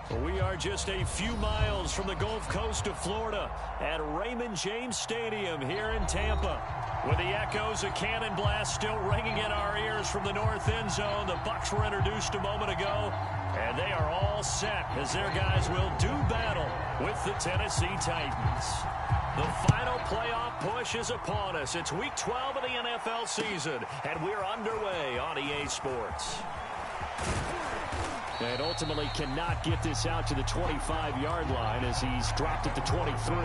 We are just a few miles from the Gulf Coast of Florida at Raymond James Stadium here in Tampa. With the echoes of cannon blast still ringing in our ears from the north end zone, the Bucs were introduced a moment ago, and they are all set as their guys will do battle with the Tennessee Titans. The final playoff push is upon us. It's Week 12 of the NFL season, and we're underway on EA Sports. And ultimately cannot get this out to the 25-yard line as he's dropped at the 23.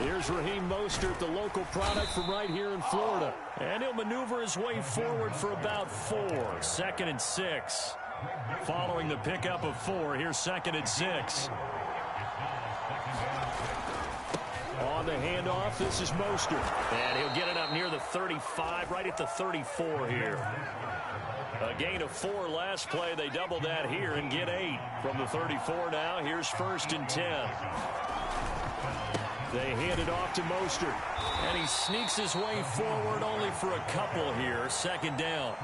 Here's Raheem Mostert, the local product from right here in Florida. And he'll maneuver his way forward for about 4. 2nd and 6. Following the pickup of 4, here's 2nd and 6. On the handoff, this is Mostert. And he'll get it up near the 35, right at the 34 here. A gain of 4 last play. They double that here and get 8. From the 34 now, here's 1st and 10. They hand it off to Mostert. And he sneaks his way forward only for a couple here. 2nd down.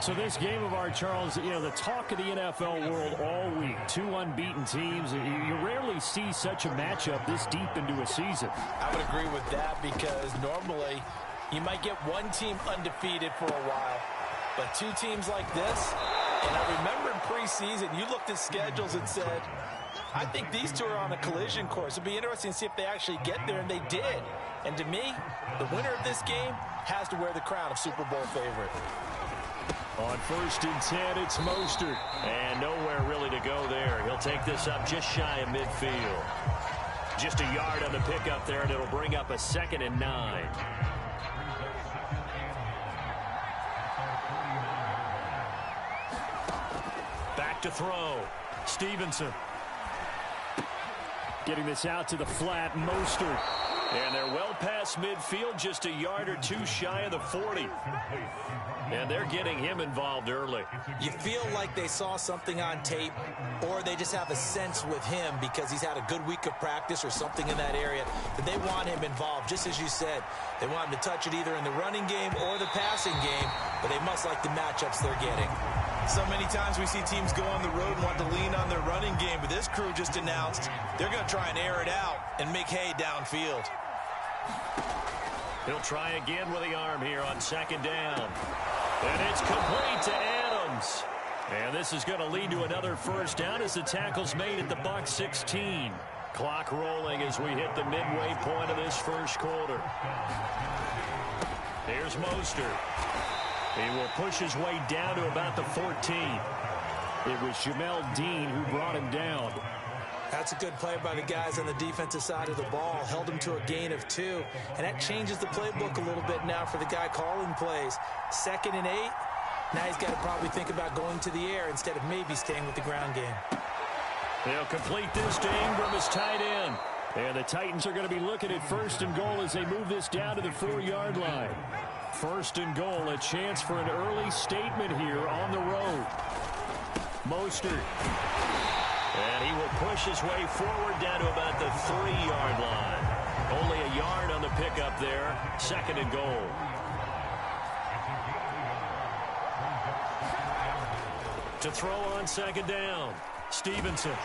So this game of ours, Charles, you know, the talk of the NFL world all week. 2 unbeaten teams. You rarely see such a matchup this deep into a season. I would agree with that because normally you might get one team undefeated for a while. But 2 teams like this, and I remember in preseason, you looked at schedules and said, I think these 2 are on a collision course. It'd be interesting to see if they actually get there, and they did. And to me, the winner of this game has to wear the crown of Super Bowl favorite. On 1st and 10, it's Mostert. And nowhere really to go there. He'll take this up just shy of midfield. Just a yard on the pickup there, and it'll bring up a 2nd and 9. Back to throw. Stevenson. Getting this out to the flat, Mostert. And they're well past midfield, just a yard or 2 shy of the 40. And they're getting him involved early. You feel like they saw something on tape, or they just have a sense with him because he's had a good week of practice or something in that area that they want him involved. Just as you said, they want him to touch it either in the running game or the passing game, but they must like the matchups they're getting. So many times we see teams go on the road and want to lean on their running game, but this crew just announced they're going to try and air it out and make hay downfield. He'll try again with the arm here on 2nd down. And it's complete to Adams. And this is going to lead to another 1st down as the tackle's made at the Bucs 16. Clock rolling as we hit the midway point of this 1st quarter. Here's Mostert. He will push his way down to about the 14. It was Jamel Dean who brought him down. That's a good play by the guys on the defensive side of the ball. Held him to a gain of 2. And that changes the playbook a little bit now for the guy calling plays. 2nd and 8. Now he's got to probably think about going to the air instead of maybe staying with the ground game. They'll complete this to Ingram as tight end. And the Titans are going to be looking at 1st and goal as they move this down to the 4-yard line. 1st and goal, a chance for an early statement here on the road. Mostert. And he will push his way forward down to about the 3-yard line. Only a yard on the pickup there. 2nd and goal. To throw on 2nd down. Stevenson.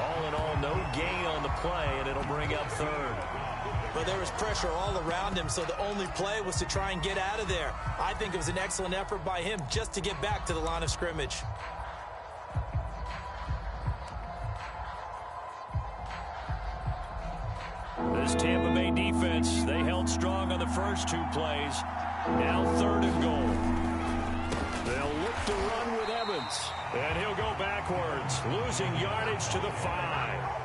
All in all, no gain on the play, and it'll bring up 3rd. Well, there was pressure all around him, so the only play was to try and get out of there. I think it was an excellent effort by him just to get back to the line of scrimmage. This Tampa Bay defense, they held strong on the first 2 plays. Now 3rd and goal. They'll look to run with Evans. And he'll go backwards, losing yardage to the 5.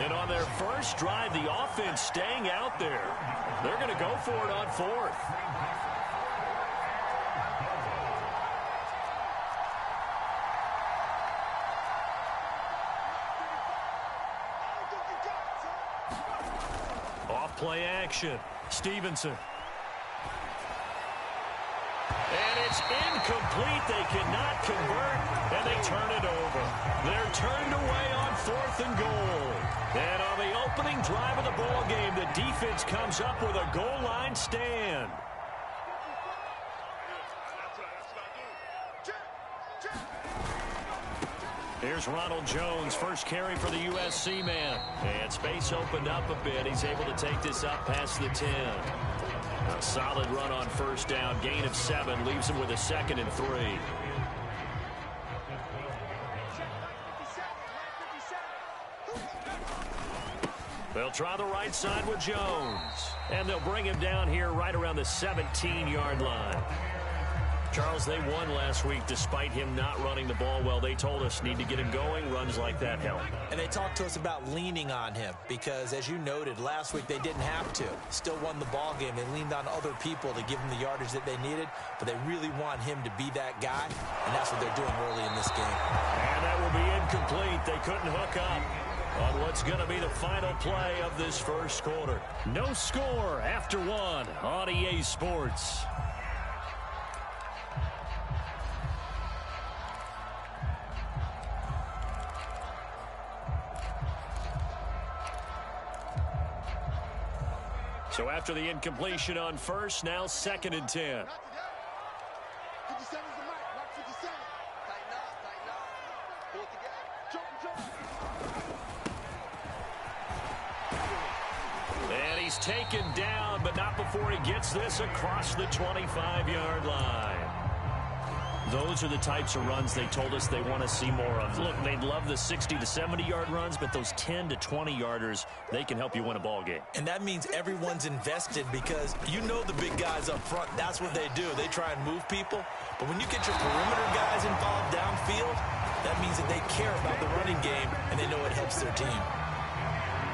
And on their first drive, the offense staying out there. They're going to go for it on 4th. Off play action. Stevenson. And It's incomplete. They cannot convert, and they turn it over. They're turned away on 4th and goal. And on the opening drive of the ball game, the defense comes up with a goal line stand. Here's Ronald Jones, first carry for the USC man. And space opened up a bit. He's able to take this up past the 10. A solid run on first down. Gain of 7 leaves him with a 2nd and 3. They'll try the right side with Jones. And they'll bring him down here right around the 17-yard line. Charles, they won last week despite him not running the ball well. They told us need to get him going. Runs like that help. And they talked to us about leaning on him because, as you noted, last week they didn't have to. Still won the ball game. They leaned on other people to give them the yardage that they needed, but they really want him to be that guy, and that's what they're doing early in this game. And that will be incomplete. They couldn't hook up on what's going to be the final play of this first quarter. No score after 1 on EA Sports. So after the incompletion on first, now 2nd and 10. And he's taken down, but not before he gets this across the 25-yard line. Those are the types of runs they told us they want to see more of. Look, they'd love the 60 to 70-yard runs, but those 10 to 20-yarders, they can help you win a ball game. And that means everyone's invested because you know the big guys up front. That's what they do. They try and move people. But when you get your perimeter guys involved downfield, that means that they care about the running game, and they know it helps their team.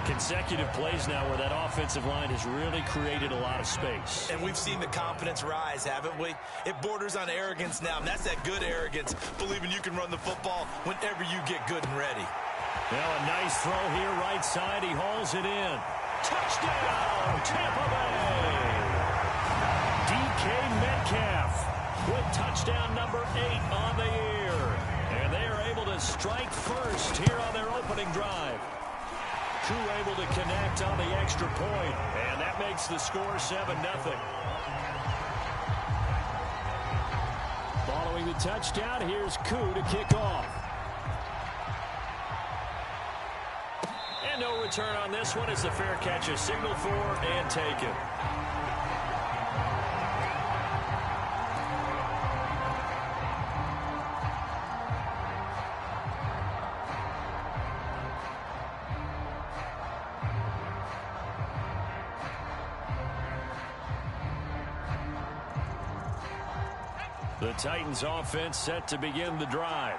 Consecutive plays now where that offensive line has really created a lot of space. And we've seen the confidence rise, haven't we? It borders on arrogance now, and that's that good arrogance, believing you can run the football whenever you get good and ready. Now a nice throw here, right side. He hauls it in. Touchdown, Tampa Bay! DK Metcalf with touchdown number 8 on the year. And they are able to strike first here on their opening drive. Crew able to connect on the extra point, and that makes the score 7-0. Following the touchdown, here's Koo to kick off. And no return on this one. It's a fair catch, a signal for and taken. The Titans offense set to begin the drive.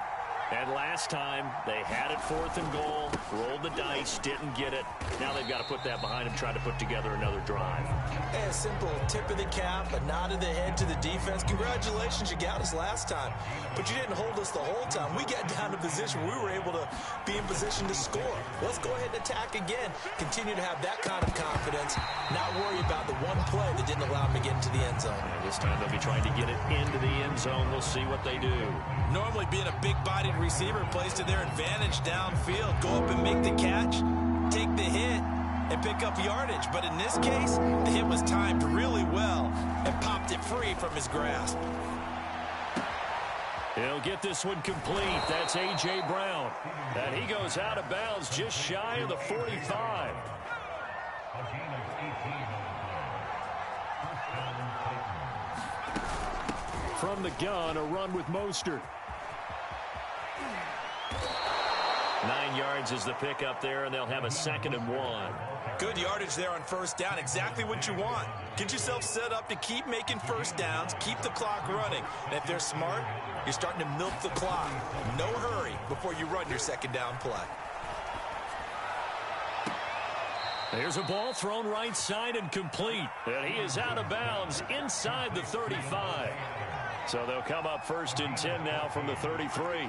And last time, they had it 4th and goal, rolled the dice, didn't get it. Now they've got to put that behind them, try to put together another drive. Hey, a simple tip of the cap, a nod of the head to the defense. Congratulations, you got us last time. But you didn't hold us the whole time. We got down to position. We were able to be in position to score. Let's go ahead and attack again. Continue to have that kind of confidence. Not worry about the one play that didn't allow them to get into the end zone. And this time they'll be trying to get it into the end zone. We'll see what they do. Normally being a big-bodied receiver plays to their advantage downfield. Go up and make the catch, take the hit, and pick up yardage. But in this case, the hit was timed really well and popped it free from his grasp. He'll get this one complete. That's A.J. Brown. And he goes out of bounds just shy of the 45. From the gun, a run with Mostert. 9 yards is the pickup there, and they'll have a 2nd and 1. Good yardage there on first down. Exactly what you want. Get yourself set up to keep making first downs, keep the clock running. And if they're smart, you're starting to milk the clock. No hurry before you run your 2nd down play. There's a ball thrown right side and complete. And he is out of bounds inside the 35. So they'll come up 1st and 10 now from the 33.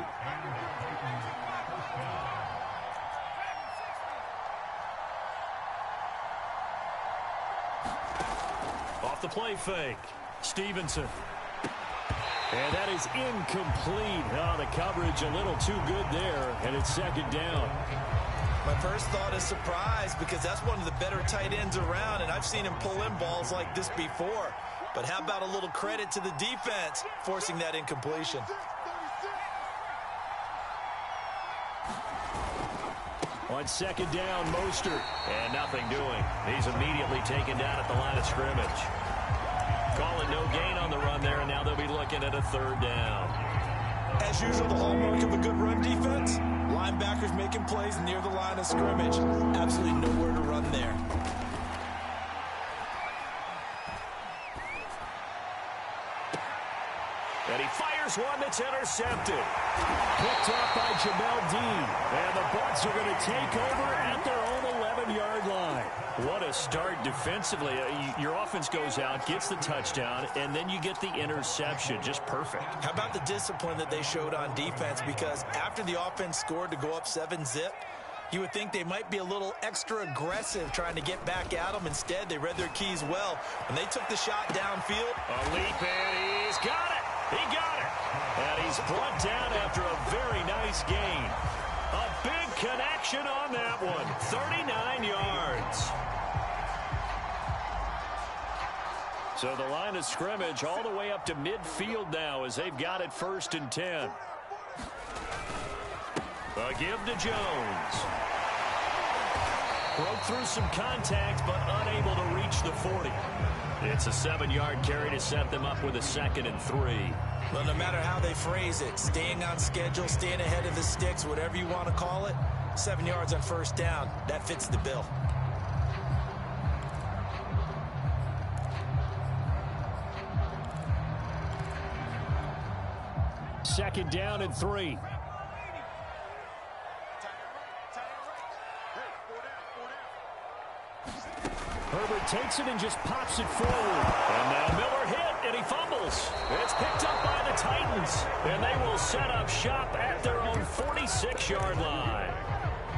Off the play fake. Stevenson. And that is incomplete. Oh, the coverage a little too good there, and it's second down. My first thought is surprise because that's one of the better tight ends around, and I've seen him pull in balls like this before. But how about a little credit to the defense forcing that incompletion? On second down, Mostert. And nothing doing. He's immediately taken down at the line of scrimmage. Calling no gain on the run there, and now they'll be looking at a third down. As usual, the hallmark of a good run defense, linebackers making plays near the line of scrimmage. Absolutely nowhere to run there. And he fires one that's intercepted. Picked off by Jamel Dean. And the Bucs are going to take over at their own 11-yard line. What a start defensively. Your offense goes out, gets the touchdown, and then you get the interception. Just perfect. How about the discipline that they showed on defense? Because after the offense scored to go up 7-zip, you would think they might be a little extra aggressive trying to get back at them. Instead, they read their keys well. When they took the shot downfield. A leap, and he's got it. He got it. And he's brought down after a very nice gain. A big connection on that one. 39 yards. So the line of scrimmage all the way up to midfield now as they've got it 1st and 10. A give to Jones. Broke through some contact, but unable to reach the 40. It's a 7-yard carry to set them up with a 2nd and 3. Well, no matter how they phrase it, staying on schedule, staying ahead of the sticks, whatever you want to call it, 7 yards on 1st down, that fits the bill. Second down and 3. Herbert takes it and just pops it forward. And now Miller hit, and he fumbles. It's picked up by the Titans. And they will set up shop at their own 46-yard line.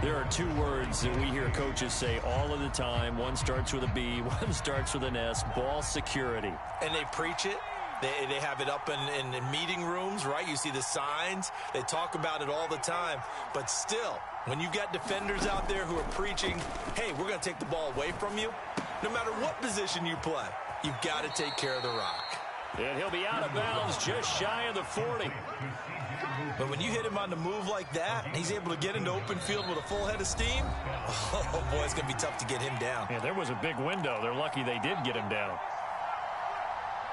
There are 2 words that we hear coaches say all of the time. One starts with a B, one starts with an S. Ball security. And they preach it. They have it up in meeting rooms, right? You see the signs. They talk about it all the time. But still, when you've got defenders out there who are preaching, hey, we're going to take the ball away from you, no matter what position you play, you've got to take care of the rock. And he'll be out of bounds just shy of the 40. But when you hit him on the move like that, he's able to get into open field with a full head of steam, oh, boy, it's going to be tough to get him down. Yeah, there was a big window. They're lucky they did get him down.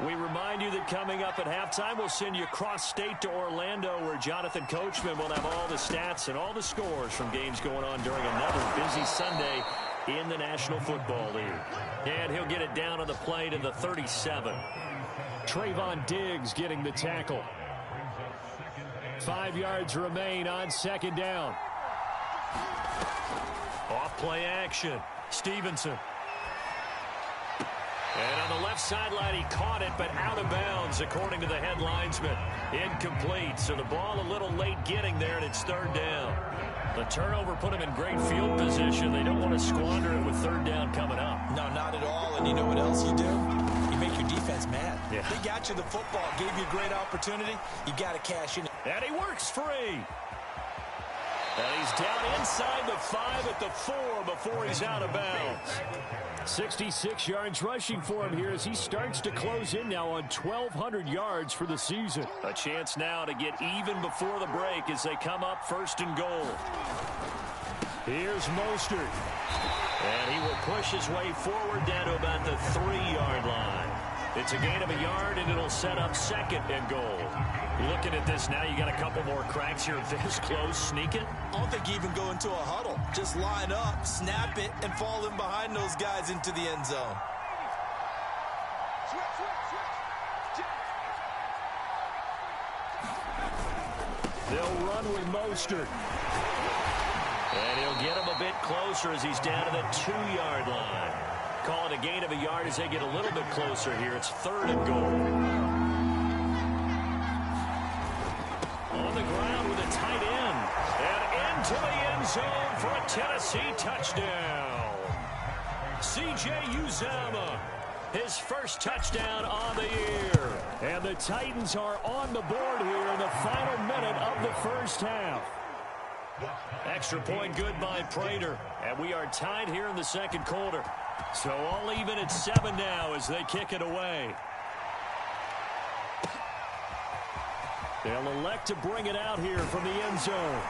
We remind you that coming up at halftime, we'll send you cross-state to Orlando, where Jonathan Coachman will have all the stats and all the scores from games going on during another busy Sunday in the National Football League. And he'll get it down on the play to the 37. Trayvon Diggs getting the tackle. 5 yards remain on 2nd down. Off-play action. Stevenson. And on the left sideline, he caught it, but out of bounds, according to the head linesman. Incomplete, so the ball a little late getting there, and it's 3rd down. The turnover put him in great field position. They don't want to squander it with 3rd down coming up. No, not at all. And you know what else you do? You make your defense mad. Yeah. They got you the football, gave you a great opportunity. You got to cash in. And he works free. And he's down inside the 5 at the 4 before he's out of bounds. 66 yards rushing for him here as he starts to close in now on 1,200 yards for the season. A chance now to get even before the break as they come up 1st and goal. Here's Mostert. And he will push his way forward down to about the 3-yard line. It's a gain of a yard, and it'll set up 2nd and goal. Looking at this now, you got a couple more cracks here this close. Sneak it? I don't think you even go into a huddle. Just line up, snap it, and fall in behind those guys into the end zone. They'll run with Mostert. And he'll get him a bit closer as he's down to the 2-yard line. Call it a gain of a yard as they get a little bit closer here. It's 3rd and goal. On the ground with a tight end. And into the end zone for a Tennessee touchdown. C.J. Uzomah. his first touchdown on the year. And the Titans are on the board here in the final minute of the first half. Extra point good by Prater. And we are tied here in the second quarter. So all even at 7 now as they kick it away. They'll elect to bring it out here from the end zone.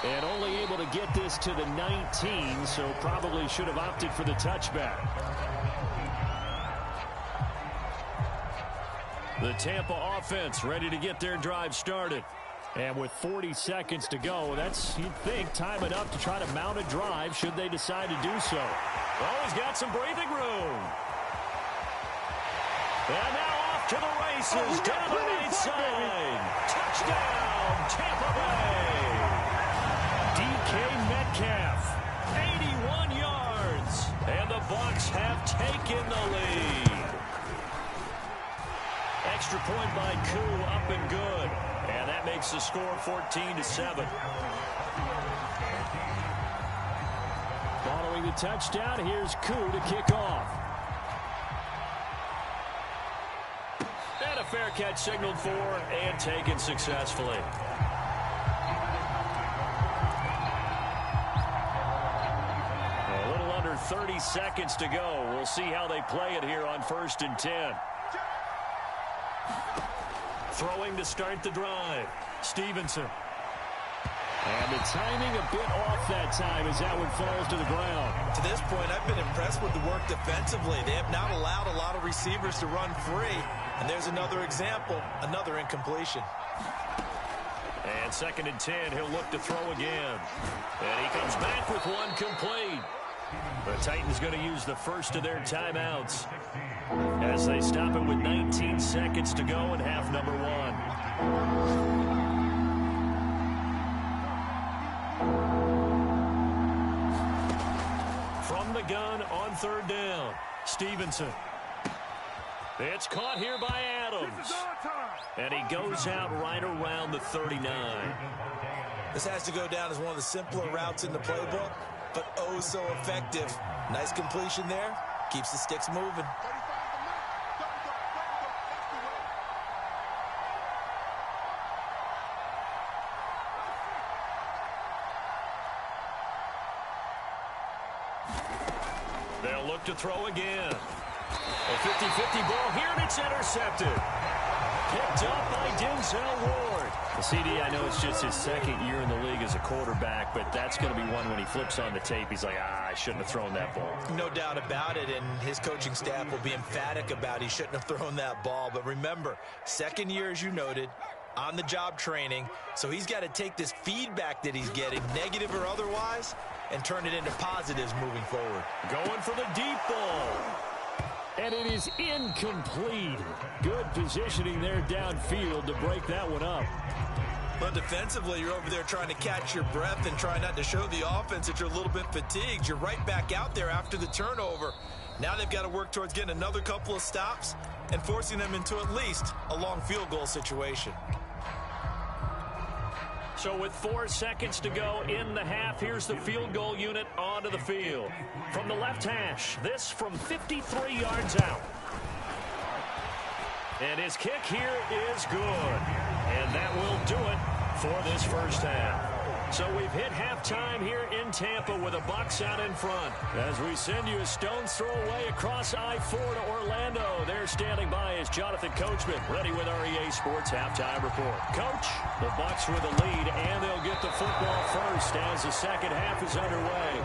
And only able to get this to the 19, so probably should have opted for the touchback. The Tampa offense ready to get their drive started. And with 40 seconds to go, that's, you'd think, time enough to try to mount a drive should they decide to do so. Oh, he's got some breathing room. And now off to the races, down the right side. Touchdown, Tampa Bay. DK Metcalf, 81 yards. And the Bucs have taken the lead. Extra point by Koo, up and good. And that makes the score 14-7. Following the touchdown, here's Koo to kick off. And a fair catch signaled for and taken successfully. A little under 30 seconds to go. We'll see how they play it here on 1st and 10. Throwing to start the drive. Stevenson. And the timing a bit off that time as that one falls to the ground. To this point, I've been impressed with the work defensively. They have not allowed a lot of receivers to run free. And there's another example, another incompletion. And 2nd and 10, he'll look to throw again. And he comes back with one complete. The Titans going to use the first of their timeouts as they stop it with 19 seconds to go in half number 1. From the gun on 3rd down, Stevenson. It's caught here by Adams. And he goes out right around the 39. This has to go down as one of the simpler routes in the playbook, but oh so effective. Nice completion there. Keeps the sticks moving. They'll look to throw again. A 50-50 ball here, and it's intercepted. Picked up by Denzel Ward. The CD, I know it's just his 2nd year in the league as a quarterback, but that's going to be one when he flips on the tape, he's like, I shouldn't have thrown that ball. No doubt about it, and his coaching staff will be emphatic about he shouldn't have thrown that ball. But remember, 2nd year, as you noted, on-the-job training, so he's got to take this feedback that he's getting, negative or otherwise, and turn it into positives moving forward. Going for the deep ball. And it is incomplete. Good positioning there downfield to break that one up. But defensively, you're over there trying to catch your breath and try not to show the offense that you're a little bit fatigued. You're right back out there after the turnover. Now they've got to work towards getting another couple of stops and forcing them into at least a long field goal situation. So with 4 seconds to go in the half, here's the field goal unit onto the field. From the left hash, this from 53 yards out. And his kick here is good. And that will do it for this first half. So we've hit halftime here in Tampa with the Bucs out in front. As we send you a stone's throw away across I-4 to Orlando. There standing by is Jonathan Coachman, ready with our EA Sports Halftime Report. Coach, the Bucs with the lead, and they'll get the football first as the second half is underway.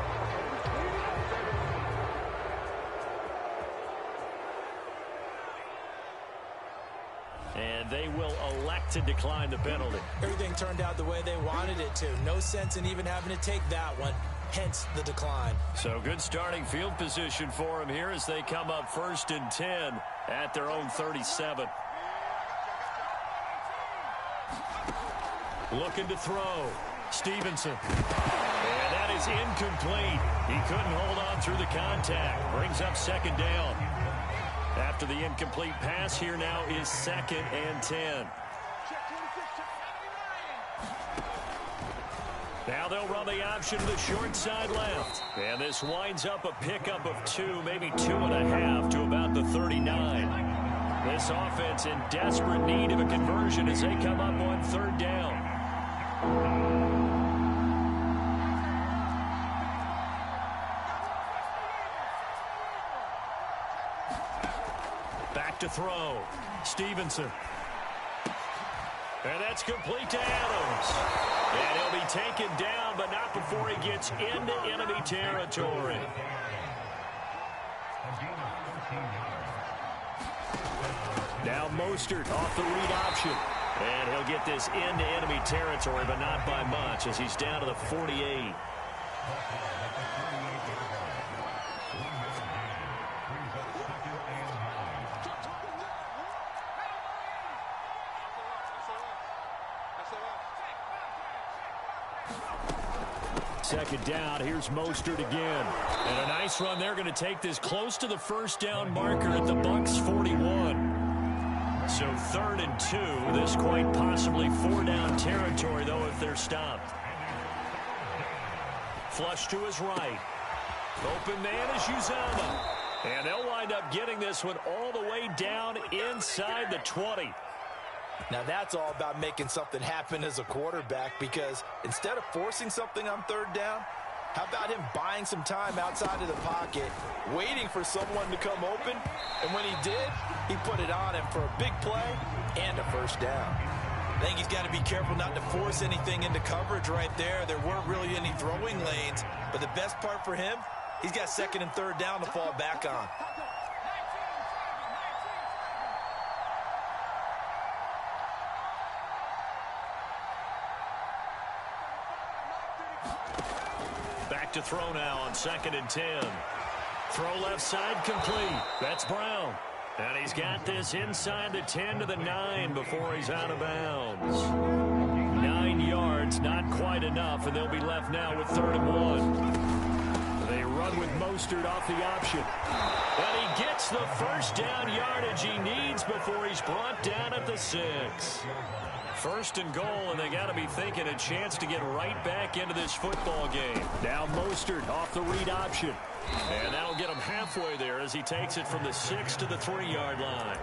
And they will elect to decline the penalty. Everything turned out the way they wanted it to. No sense in even having to take that one, hence the decline. So good starting field position for them here as they come up 1st and 10 at their own 37. Looking to throw. Stevenson. And that is incomplete. He couldn't hold on through the contact. Brings up 2nd down. After the incomplete pass, here now is 2nd and 10. Now they'll run the option to the short side left. And this winds up a pickup of 2, maybe 2.5 to about the 39. This offense in desperate need of a conversion as they come up on third down. Back to throw. Stevenson. And that's complete to Adams. And he'll be taken down, but not before he gets into enemy territory. Now Mostert off the read option. And he'll get this into enemy territory, but not by much as he's down to the 48. Second down, here's Mostert again. And a nice run. They're going to take this close to the first down marker at the Bucs 41. So 3rd and 2. This quite possibly 4-down territory, though, if they're stopped. Flush to his right. Open man is Uzomah. And they'll wind up getting this one all the way down inside the 20. Now that's all about making something happen as a quarterback, because instead of forcing something on 3rd down, how about him buying some time outside of the pocket, waiting for someone to come open, and when he did, he put it on him for a big play and a first down. I think he's got to be careful not to force anything into coverage right there. There weren't really any throwing lanes, but the best part for him, he's got 2nd and 3rd down to fall back on. Back to throw now on 2nd and 10. Throw left side complete. That's Brown. And he's got this inside the 10 to the 9 before he's out of bounds. 9 yards, not quite enough, and they'll be left now with 3rd and 1. They run with Mostert off the option. And he gets the first down yardage he needs before he's brought down at the 6. 1st and goal, and they got to be thinking a chance to get right back into this football game. Now Mostert off the read option. And that'll get him halfway there as he takes it from the 6 to the 3-yard line.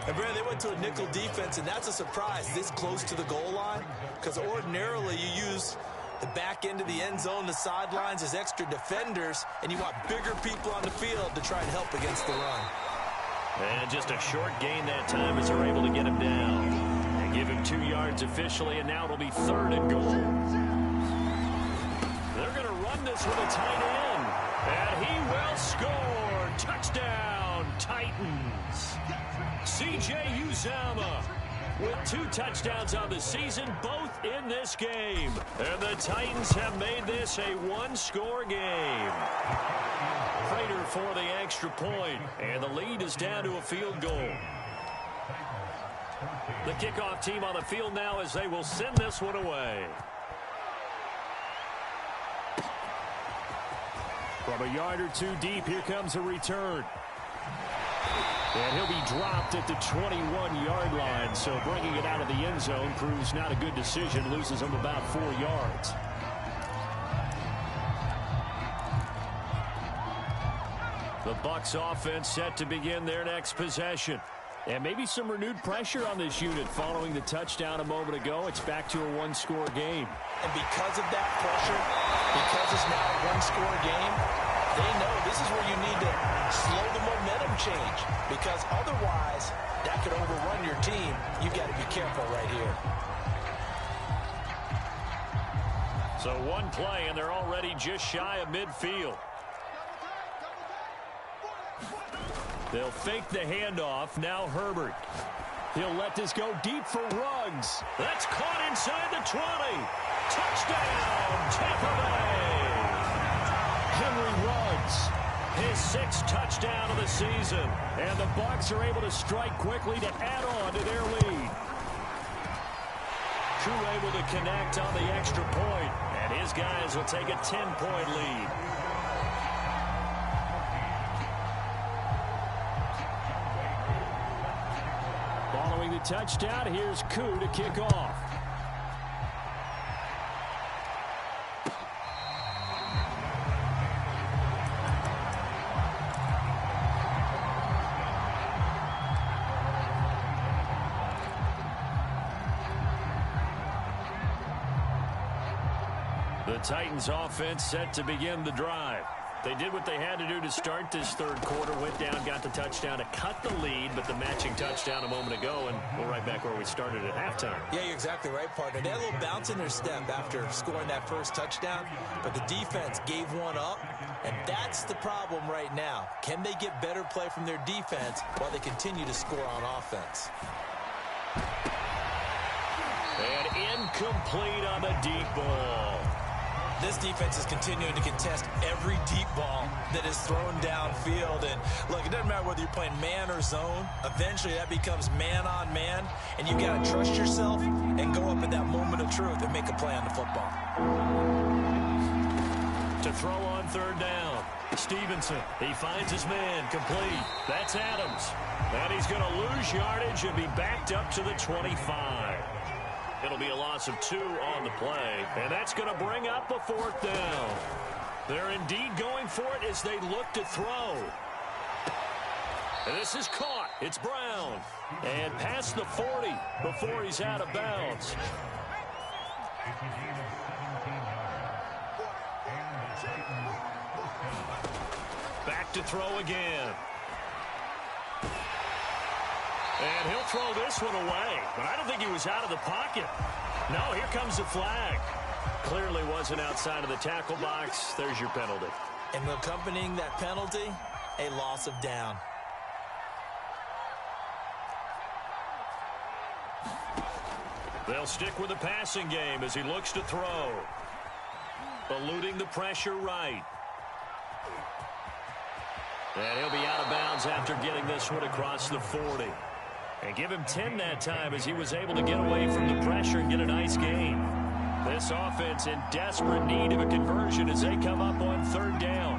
And Brad, they went to a nickel defense, and that's a surprise this close to the goal line, because ordinarily you use the back end of the end zone, the sidelines as extra defenders, and you want bigger people on the field to try and help against the run. And just a short gain that time as they're able to get him down. Give him 2 yards officially, and now it'll be 3rd and goal. They're going to run this with a tight end. And he will score. Touchdown, Titans. C.J. Uzomah with 2 touchdowns on the season, both in this game. And the Titans have made this a 1-score game. Prater for the extra point, and the lead is down to a field goal. The kickoff team on the field now as they will send this one away. From a yard or 2 deep, here comes a return. And he'll be dropped at the 21-yard line, so bringing it out of the end zone proves not a good decision, loses him about 4 yards. The Bucs offense set to begin their next possession. And maybe some renewed pressure on this unit following the touchdown a moment ago. It's back to a 1-score game. And because of that pressure, because it's now a 1-score game, they know this is where you need to slow the momentum change. Because otherwise, that could overrun your team. You've got to be careful right here. So 1 play, and they're already just shy of midfield. They'll fake the handoff. Now Herbert. He'll let this go deep for Ruggs. That's caught inside the 20. Touchdown, Tampa Bay. Henry Ruggs, his 6th touchdown of the season. And the Bucs are able to strike quickly to add on to their lead. Crew able to connect on the extra point. And his guys will take a 10-point lead. Following the touchdown, here's Koo to kick off. The Titans offense set to begin the drive. They did what they had to do to start this third quarter, went down, got the touchdown to cut the lead, but the matching touchdown a moment ago, and we're right back where we started at halftime. Yeah, you're exactly right, partner. They had a little bounce in their step after scoring that first touchdown, but the defense gave one up, and that's the problem right now. Can they get better play from their defense while they continue to score on offense? And incomplete on the deep ball. This defense is continuing to contest every deep ball that is thrown downfield. And look, it doesn't matter whether you're playing man or zone. Eventually, that becomes man on man. And you got to trust yourself and go up at that moment of truth and make a play on the football. To throw on third down, Stevenson. He finds his man complete. That's Adams. And he's going to lose yardage and be backed up to the 25. It'll be a loss of 2 on the play, and that's going to bring up a fourth down. They're indeed going for it as they look to throw. And this is caught. It's Brown. And past the 40 before he's out of bounds. Back to throw again. And he'll throw this one away. But I don't think he was out of the pocket. No, here comes the flag. Clearly wasn't outside of the tackle box. There's your penalty. And accompanying that penalty, a loss of down. They'll stick with the passing game as he looks to throw. Eluding the pressure right. And he'll be out of bounds after getting this one across the 40. And give him 10 that time as he was able to get away from the pressure and get a nice gain. This offense in desperate need of a conversion as they come up on third down.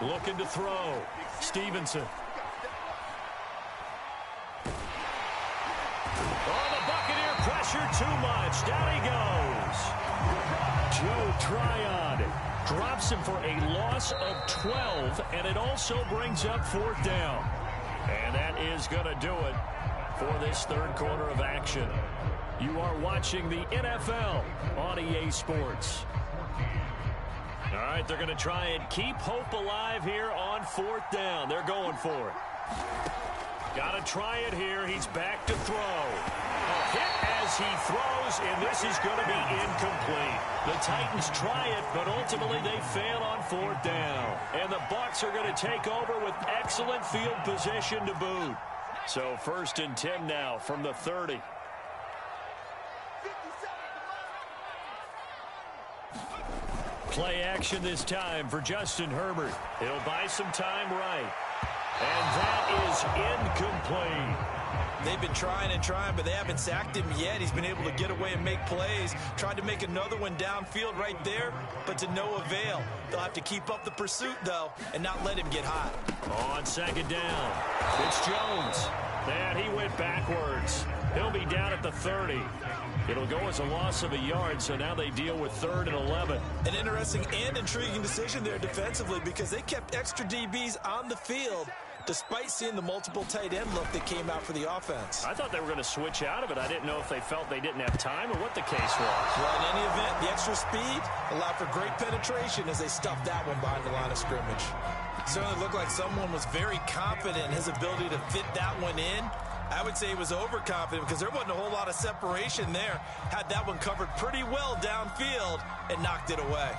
Looking to throw. Stevenson. Oh, the Buccaneer pressure too much. Down he goes. Joe Tryon drops him for a loss of 12, and it also brings up fourth down. And that is going to do it for this third quarter of action. You are watching the NFL on EA Sports. All right, they're going to try and keep hope alive here on fourth down. They're going for it. Got to try it here. He's back to throw. A hit as he throws, and this is going to be incomplete. The Titans try it, but ultimately they fail on fourth down. And the Bucs are going to take over with excellent field position to boot. So 1st and 10 now from the 30. Play action this time for Justin Herbert. He'll buy some time right. And that is incomplete. They've been trying and trying, but they haven't sacked him yet. He's been able to get away and make plays. Tried to make another one downfield right there, but to no avail. They'll have to keep up the pursuit, though, and not let him get hot. On second down, it's Jones. And he went backwards. He'll be down at the 30. It'll go as a loss of a yard, so now they deal with 3rd and 11. An interesting and intriguing decision there defensively because they kept extra DBs on the field despite seeing the multiple tight end look that came out for the offense. I thought they were going to switch out of it. I didn't know if they felt they didn't have time or what the case was. Well, in any event, the extra speed allowed for great penetration as they stuffed that one behind the line of scrimmage. It certainly looked like someone was very confident in his ability to fit that one in. I would say he was overconfident because there wasn't a whole lot of separation there. Had that one covered pretty well downfield and knocked it away.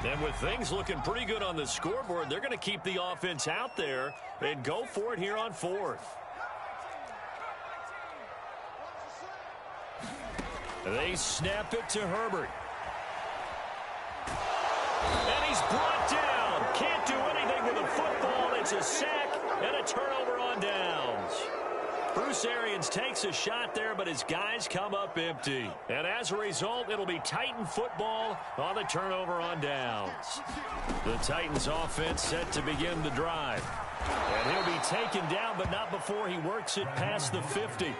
And with things looking pretty good on the scoreboard, they're going to keep the offense out there and go for it here on 4th. They snap it to Herbert. And he's brought down. Can't do anything with the football. It's a sack and a turnover on downs. Bruce Arians takes a shot there, but his guys come up empty. And as a result, it'll be Titan football on the turnover on downs. The Titans offense set to begin the drive. And he'll be taken down, but not before he works it past the 50.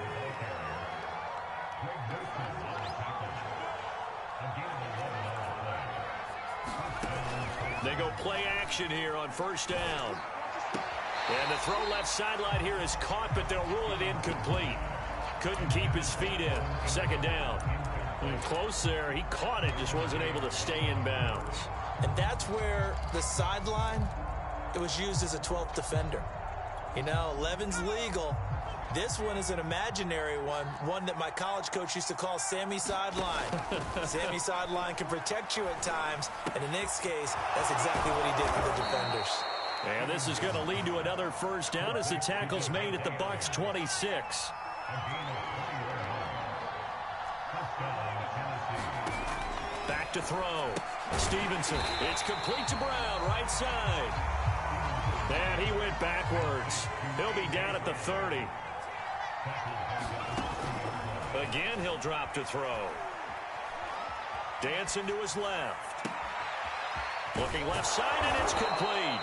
They go play action here on 1st down. And the throw left sideline here is caught, but they'll rule it incomplete. Couldn't keep his feet in. Second down. Close there. He caught it, just wasn't able to stay in bounds. And that's where the sideline, it was used as a 12th defender. You know, 11's legal. This one is an imaginary one that my college coach used to call Sammy Sideline. Sammy Sideline can protect you at times, and in this case, that's exactly what he did for the defenders. And this is going to lead to another first down as the tackle's made at the Bucs 26. Back to throw. Stevenson. It's complete to Brown, right side. And he went backwards. He'll be down at the 30. Again, he'll drop to throw. Dancing to his left. Looking left side, and it's complete.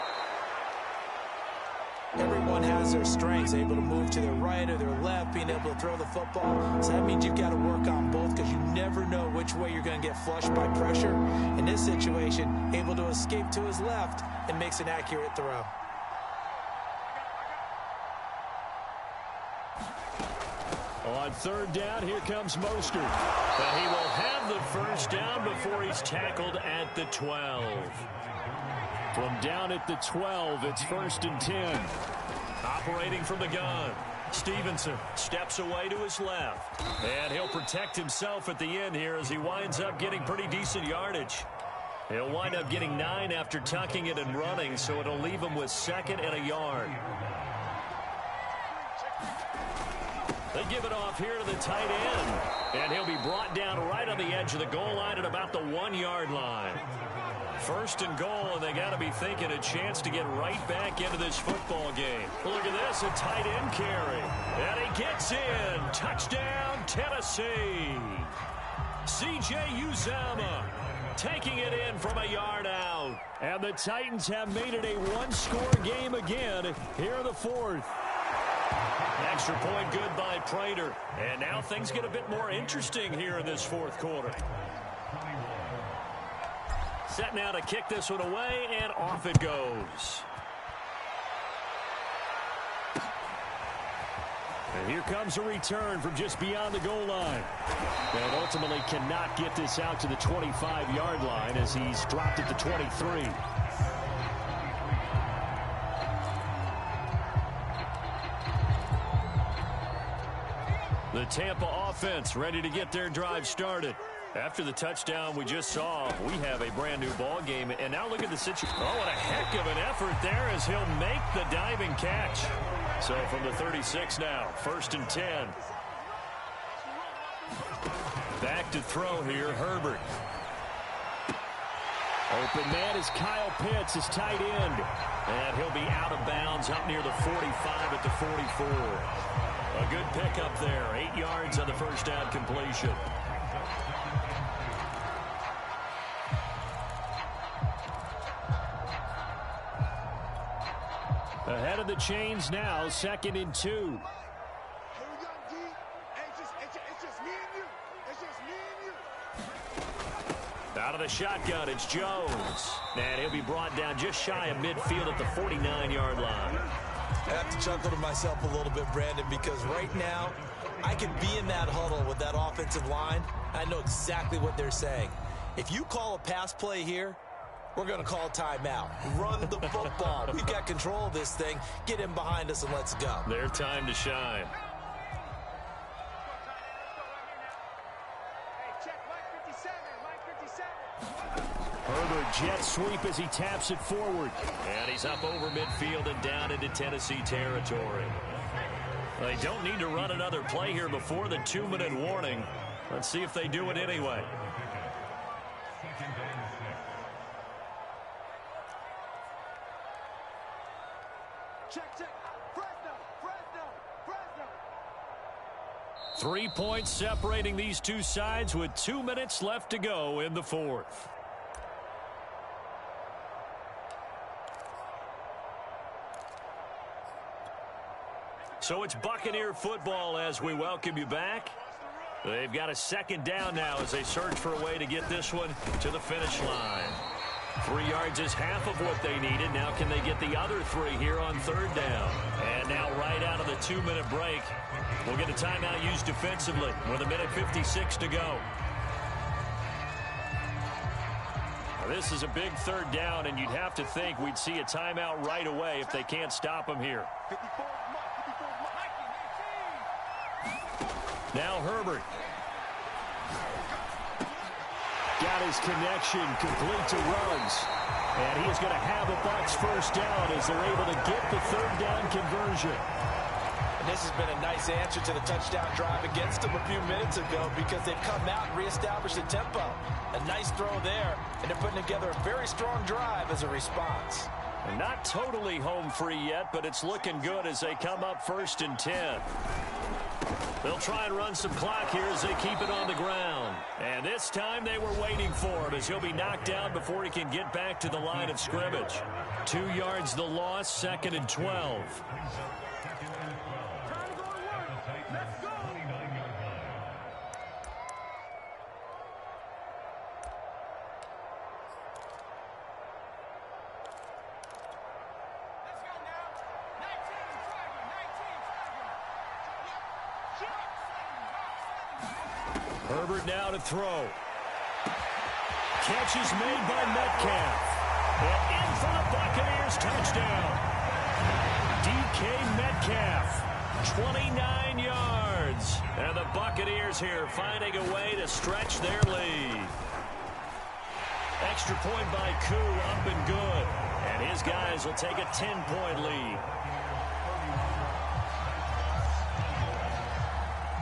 Everyone has their strengths, able to move to their right or their left, being able to throw the football. So that means you've got to work on both because you never know which way you're going to get flushed by pressure. In this situation, able to escape to his left and makes an accurate throw. On third down, here comes Mostert. But he will have the first down before he's tackled at the 12. From down at the 12, it's 1st and 10. Operating from the gun. Stevenson steps away to his left. And he'll protect himself at the end here as he winds up getting pretty decent yardage. He'll wind up getting 9 after tucking it and running, so it'll leave him with 2nd and a yard. They give it off here to the tight end. And he'll be brought down right on the edge of the goal line at about the 1-yard line. 1st and goal, and they got to be thinking a chance to get right back into this football game. Look at this, a tight end carry. And he gets in. Touchdown, Tennessee. C.J. Uzomah taking it in from a yard out. And the Titans have made it a one-score game again here in the 4th. Extra point good by Prater. And now things get a bit more interesting here in this 4th quarter. Set now to kick this one away, and off it goes. And here comes a return from just beyond the goal line. And ultimately cannot get this out to the 25-yard line as he's dropped at the 23. The Tampa offense ready to get their drive started. After the touchdown we just saw, we have a brand new ball game. And now look at the situation. Oh, what a heck of an effort there as he'll make the diving catch. So from the 36 now, 1st and 10. Back to throw here, Herbert. Open man is Kyle Pitts, his tight end. And he'll be out of bounds up near the 45 at the 44. A good pickup there. 8 yards on the first down completion. Ahead of the chains now, 2nd and 2. Out of the shotgun, it's Jones. And he'll be brought down just shy of midfield at the 49-yard line. I have to chuckle to myself a little bit, Brandon, because right now I could be in that huddle with that offensive line. I know exactly what they're saying. If you call a pass play here, we're going to call timeout. Run the football. We've got control of this thing. Get in behind us and let's go. Their time to shine. Herbert jet sweep as he taps it forward. And he's up over midfield and down into Tennessee territory. They don't need to run another play here before the 2-minute warning. Let's see if they do it anyway. Check. Fresno. 3 points separating these two sides with 2 minutes left to go in the 4th. So it's Buccaneer football as we welcome you back. They've got a 2nd down now as they search for a way to get this one to the finish line. 3 yards is half of what they needed. Now can they get the other 3 here on third down? And now right out of the 2-minute break, we'll get a timeout used defensively with 1:56 to go. Now, this is a big third down, and you'd have to think we'd see a timeout right away if they can't stop them here. Now Herbert. Got his connection complete to Ruggs. And he is going to have a Bucs first down as they're able to get the third down conversion. And this has been a nice answer to the touchdown drive against them a few minutes ago because they've come out and reestablished the tempo. A nice throw there, and they're putting together a very strong drive as a response. And not totally home free yet, but it's looking good as they come up 1st and 10. They'll try and run some clock here as they keep it on the ground. And this time they were waiting for him as he'll be knocked down before he can get back to the line of scrimmage. 2 yards the loss, 2nd and 12. Herbert now to throw. Catch is made by Metcalf. And in for the Buccaneers touchdown. DK Metcalf, 29 yards. And the Buccaneers here finding a way to stretch their lead. Extra point by Koo, up and good. And his guys will take a 10-point lead.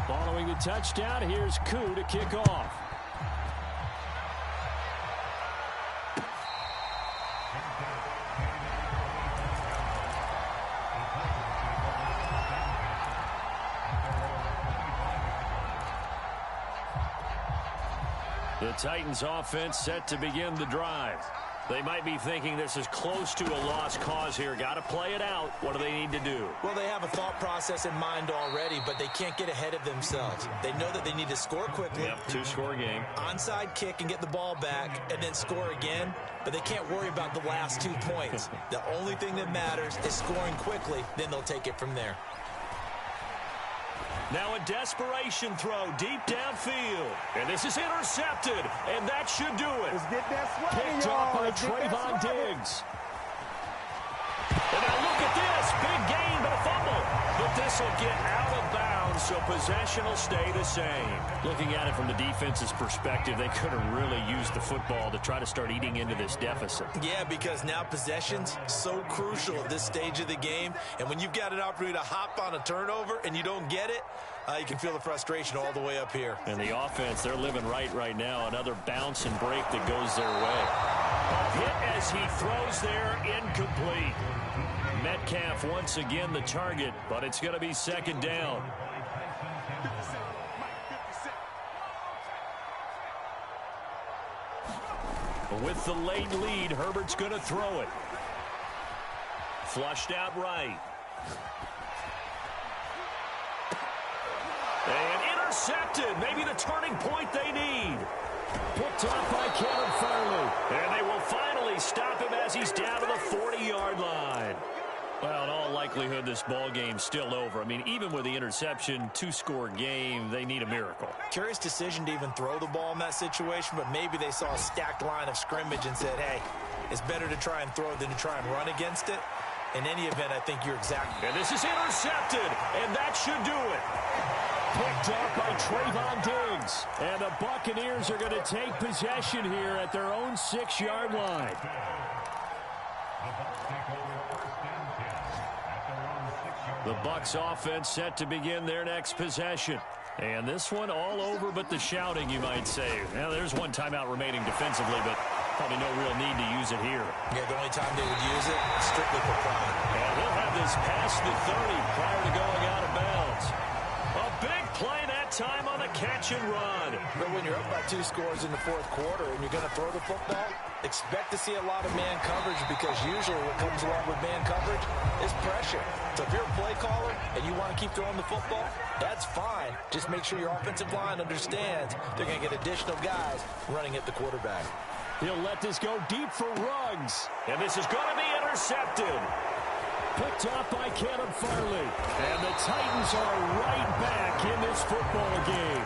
Following the touchdown, here's Koo to kick off. The Titans offense set to begin the drive. They might be thinking this is close to a lost cause here. Got to play it out. What do they need to do? Well, they have a thought process in mind already, but they can't get ahead of themselves. They know that they need to score quickly. Yep, 2-score game. Onside kick and get the ball back and then score again, but they can't worry about the last 2 points. The only thing that matters is scoring quickly, then they'll take it from there. Now a desperation throw deep downfield. And this is intercepted, and that should do it. Let's get that swagger, Picked off by Trayvon Diggs. And now look at this. Big gain, but a fumble. But this will get out of bounds, so possession will stay the same. Looking at it from the defense's perspective, they could have really used the football to try to start eating into this deficit. Yeah, because now possession's so crucial at this stage of the game. And when you've got an opportunity to hop on a turnover and you don't get it, you can feel the frustration all the way up here. And the offense, they're living right now. Another bounce and break that goes their way. A hit as he throws there, incomplete. Metcalf once again the target, but it's going to be 2nd down. With the late lead, Herbert's going to throw it. Flushed out right. And intercepted. Maybe the turning point they need. Picked up by Kevin Farley. And they will finally stop him as he's down to the 40-yard line. Well, in all likelihood, this ball game's still over. I mean, even with the interception, 2-score game, they need a miracle. Curious decision to even throw the ball in that situation, but maybe they saw a stacked line of scrimmage and said, hey, it's better to try and throw than to try and run against it. In any event, I think you're exactly... And this is intercepted, and that should do it. Picked up by Trayvon Diggs. And the Buccaneers are going to take possession here at their own 6-yard line. The Bucs offense set to begin their next possession. And this one all over but the shouting, you might say. Now, there's one timeout remaining defensively, but probably no real need to use it here. Yeah, the only time they would use it, strictly for fun. And he'll have this past the 30 prior to going out of bounds. A big play that time on the catch and run. But when you're up by 2 scores in the 4th quarter and you're going to throw the football, expect to see a lot of man coverage because usually what comes along with man coverage is pressure. So if you're a play caller and you want to keep throwing the football, that's fine. Just make sure your offensive line understands they're going to get additional guys running at the quarterback. He'll let this go deep for Ruggs. And this is going to be intercepted. Picked off by Cannon Farley. And the Titans are right back in this football game.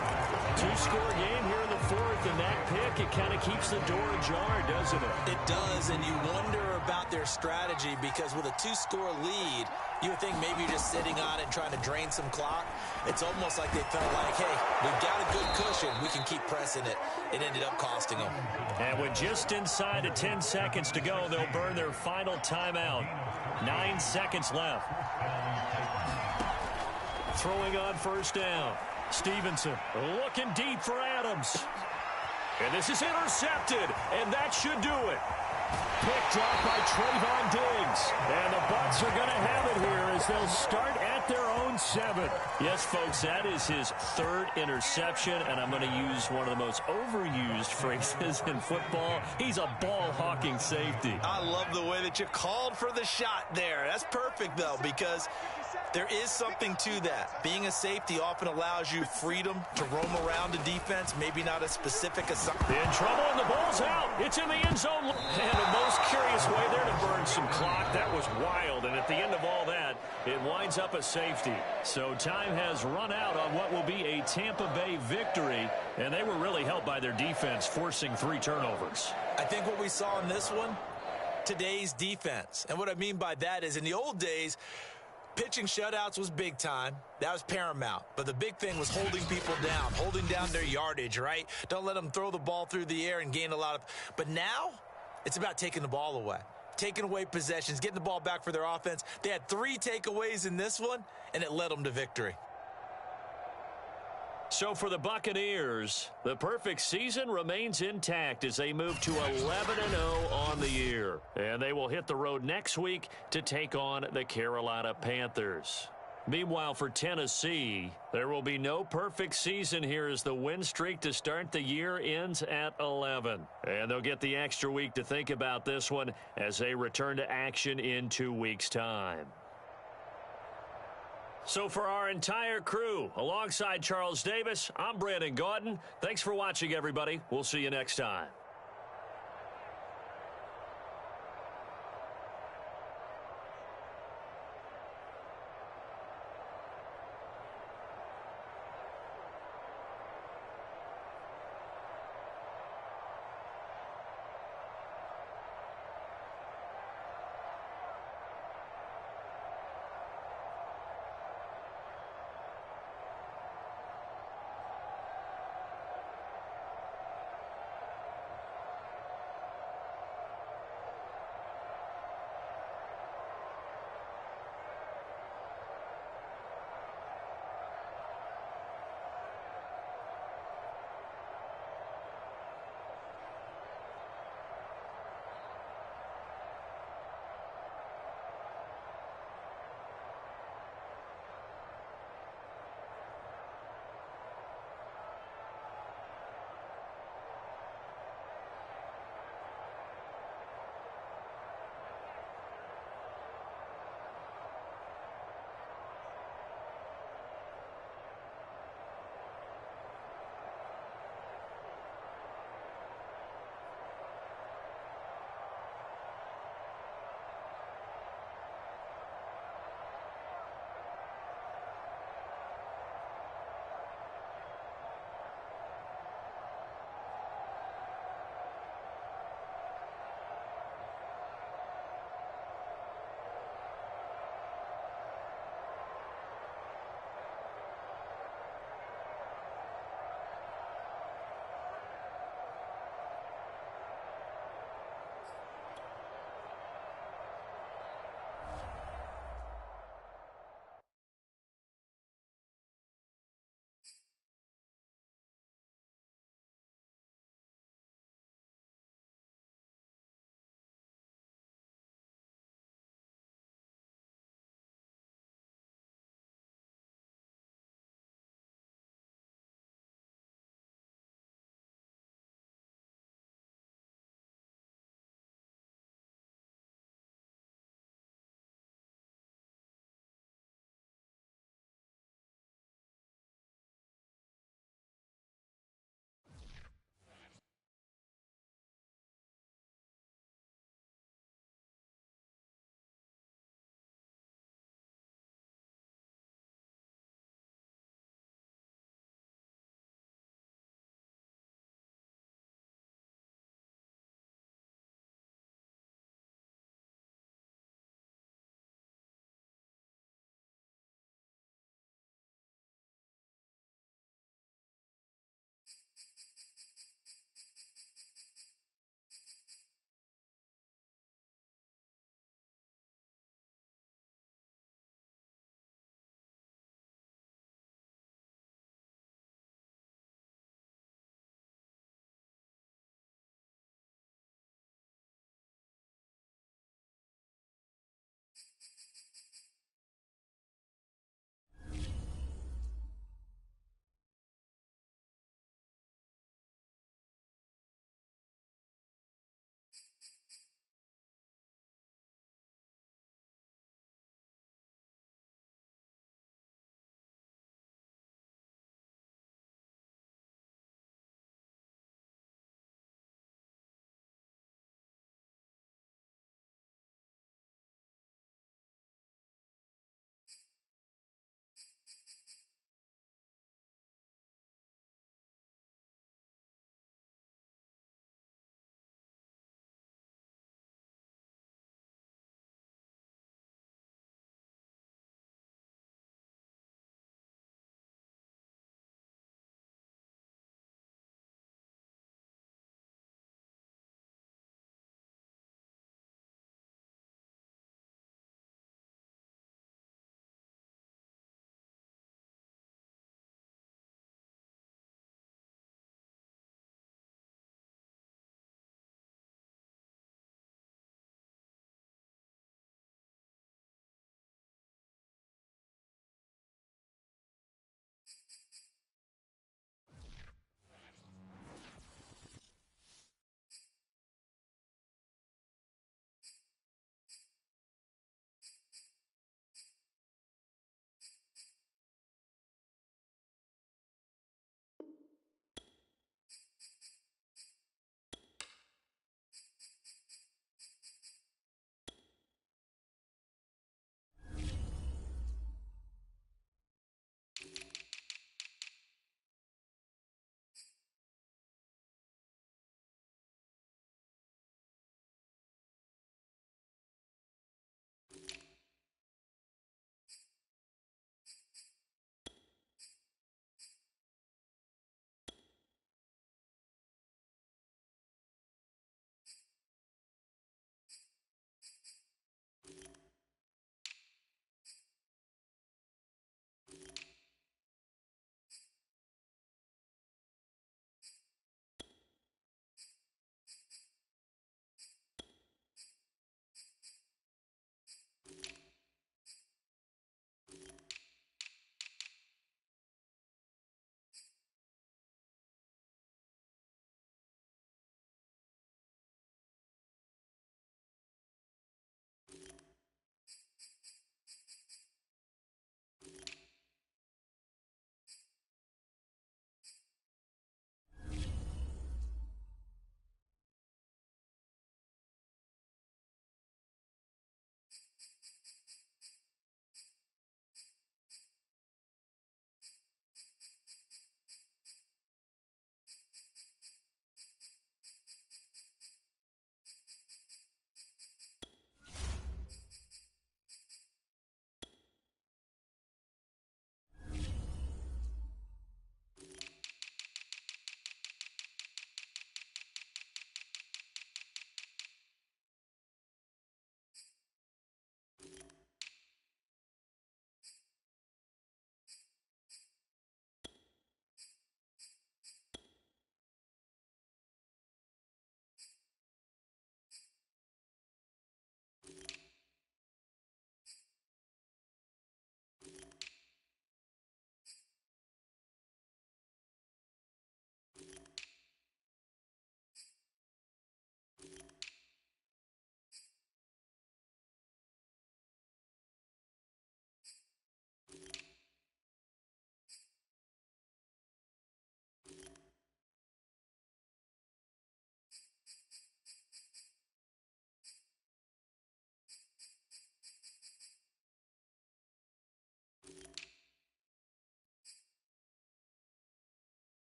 Two-score game here in the fourth, and that pick, it kind of keeps the door ajar, doesn't it? It does, and you wonder about their strategy because with a two-score lead, you would think maybe you're just sitting on it and trying to drain some clock. It's almost like they felt like, hey, we've got a good cushion. We can keep pressing it. It ended up costing them. And with just inside of 10 seconds to go, they'll burn their final timeout. 9 seconds left. Throwing on first down. Stevenson looking deep for Adams. And this is intercepted, and that should do it. Picked off by Trayvon Diggs. And the Bucs are going to have it here as they'll start at their own 7. Yes, folks, that is his third interception, and I'm going to use one of the most overused phrases in football. He's a ball-hawking safety. I love the way that you called for the shot there. That's perfect, though, because there is something to that. Being a safety often allows you freedom to roam around the defense, maybe not a specific assignment. In trouble, and the ball's out. It's in the end zone. And the most curious way there to burn some clock. That was wild. And at the end of all that, it winds up a safety. So time has run out on what will be a Tampa Bay victory. And they were really helped by their defense, forcing 3 turnovers. I think what we saw in this one, today's defense. And what I mean by that is in the old days, pitching shutouts was big time. That was paramount. But the big thing was holding people down, holding down their yardage, right? Don't let them throw the ball through the air and gain a lot of. But now it's about taking the ball away, taking away possessions, getting the ball back for their offense. They had 3 takeaways in this one, and it led them to victory. So for the Buccaneers, the perfect season remains intact as they move to 11-0 on the year. And they will hit the road next week to take on the Carolina Panthers. Meanwhile, for Tennessee, there will be no perfect season here as the win streak to start the year ends at 11. And they'll get the extra week to think about this one as they return to action in 2 weeks' time. So for our entire crew, alongside Charles Davis, I'm Brandon Gaudin. Thanks for watching, everybody. We'll see you next time.